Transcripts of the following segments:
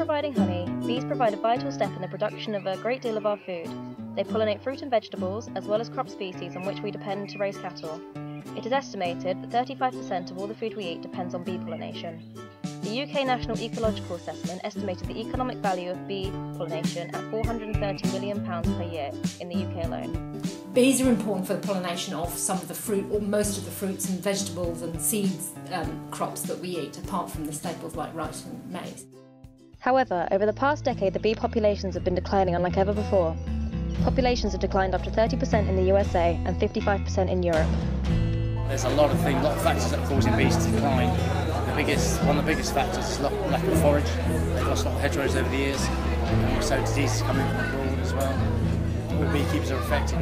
providing honey, bees provide a vital step in the production of a great deal of our food. They pollinate fruit and vegetables, as well as crop species on which we depend to raise cattle. It is estimated that 35% of all the food we eat depends on bee pollination. The UK National Ecological Assessment estimated the economic value of bee pollination at £430 million per year in the UK alone. Bees are important for the pollination of some of the fruit, or most of the fruits and vegetables and seeds crops that we eat, apart from the staples like rice and maize. However, over the past decade, the bee populations have been declining unlike ever before. Populations have declined up to 30% in the USA and 55% in Europe. There's a lot of factors that are causing bees to decline. One of the biggest factors is lack of forage. They've lost a lot of hedgerows over the years, and also diseases coming from abroad as well. All beekeepers are affected.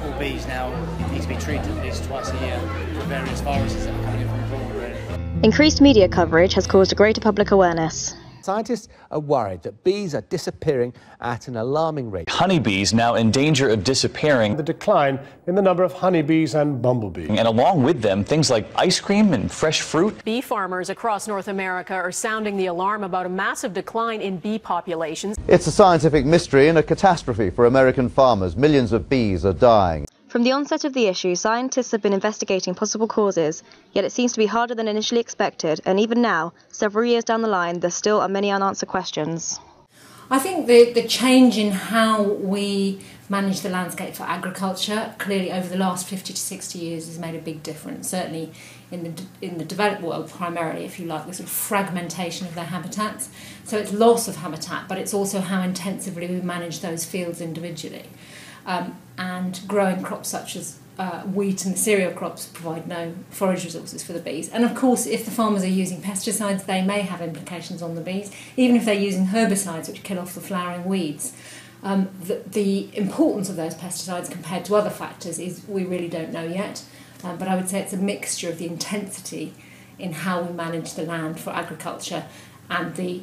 All bees now need to be treated at least twice a year for various viruses that are coming in from abroad. Really. Increased media coverage has caused a greater public awareness. Scientists are worried that bees are disappearing at an alarming rate. Honeybees now in danger of disappearing. The decline in the number of honeybees and bumblebees. And along with them, things like ice cream and fresh fruit. Bee farmers across North America are sounding the alarm about a massive decline in bee populations. It's a scientific mystery and a catastrophe for American farmers. Millions of bees are dying. From the onset of the issue, scientists have been investigating possible causes, yet it seems to be harder than initially expected, and even now, several years down the line, there still are many unanswered questions. I think the change in how we manage the landscape for agriculture, clearly over the last 50 to 60 years, has made a big difference, certainly in the developed world primarily, if you like, the sort of fragmentation of their habitats. So it's loss of habitat, but it's also how intensively we manage those fields individually. And growing crops such as wheat and the cereal crops provide no forage resources for the bees. And of course, if the farmers are using pesticides, they may have implications on the bees, even if they're using herbicides which kill off the flowering weeds. The importance of those pesticides compared to other factors is we really don't know yet. But I would say it's a mixture of the intensity in how we manage the land for agriculture and the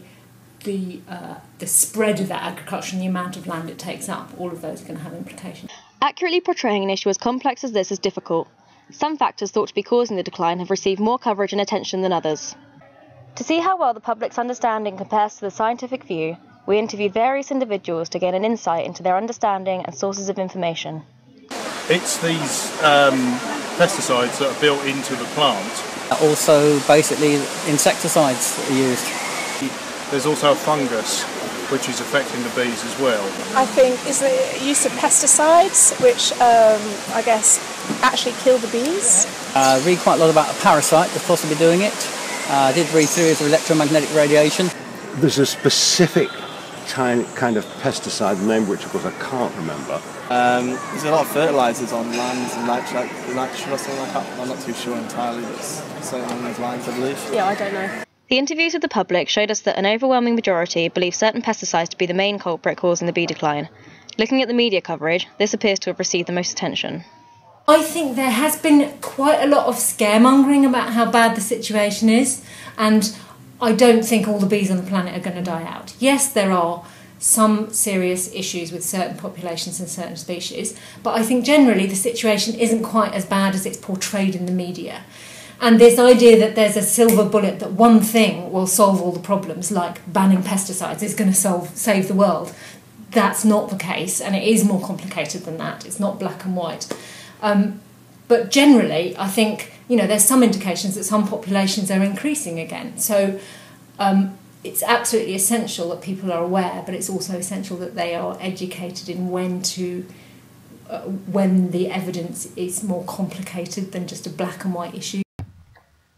spread of that agriculture and the amount of land it takes up. All of those are going to have implications. Accurately portraying an issue as complex as this is difficult. Some factors thought to be causing the decline have received more coverage and attention than others. To see how well the public's understanding compares to the scientific view, we interviewed various individuals to gain an insight into their understanding and sources of information. It's these pesticides that are built into the plant. Also, basically, insecticides are used. There's also a fungus which is affecting the bees as well. I think is the use of pesticides, which I guess actually kill the bees. Read quite a lot about a parasite that's possibly doing it. I did read through it of electromagnetic radiation. There's a specific kind of pesticide, the name of which of course I can't remember. There's a lot of fertilisers on land and nitrogen or something like that. I'm not too sure entirely, but it's something along those lines, I believe. Yeah, I don't know. The interviews with the public showed us that an overwhelming majority believe certain pesticides to be the main culprit causing the bee decline. Looking at the media coverage, this appears to have received the most attention. I think there has been quite a lot of scaremongering about how bad the situation is, and I don't think all the bees on the planet are going to die out. Yes, there are some serious issues with certain populations and certain species, but I think generally the situation isn't quite as bad as it's portrayed in the media. And this idea that there's a silver bullet, that one thing will solve all the problems, like banning pesticides is going to save the world, that's not the case, and it is more complicated than that. It's not black and white. But generally, I think, there's some indications that some populations are increasing again. So it's absolutely essential that people are aware, but it's also essential that they are educated in when the evidence is more complicated than just a black and white issue.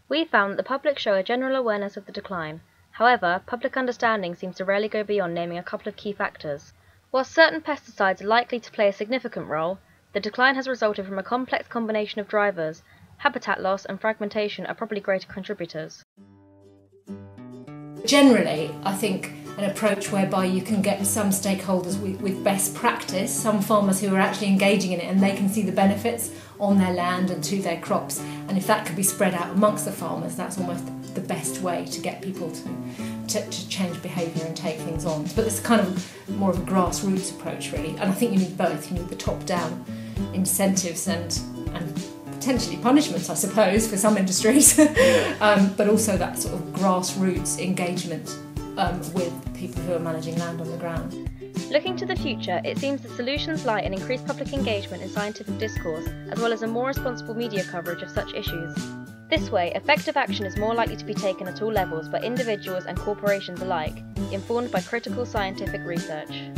We found that the public show a general awareness of the decline. However, public understanding seems to rarely go beyond naming a couple of key factors. While certain pesticides are likely to play a significant role, the decline has resulted from a complex combination of drivers. Habitat loss and fragmentation are probably greater contributors. Generally, I think an approach whereby you can get some stakeholders with best practice, some farmers who are actually engaging in it and they can see the benefits on their land and to their crops, and if that could be spread out amongst the farmers, that's almost the best way to get people to change behaviour and take things on. But it's kind of more of a grassroots approach really, and I think you need both. You need the top-down incentives and potentially punishments, I suppose, for some industries, but also that sort of grassroots engagement with people who are managing land on the ground. Looking to the future, it seems the solutions lie in increased public engagement in scientific discourse, as well as a more responsible media coverage of such issues. This way, effective action is more likely to be taken at all levels by individuals and corporations alike, informed by critical scientific research.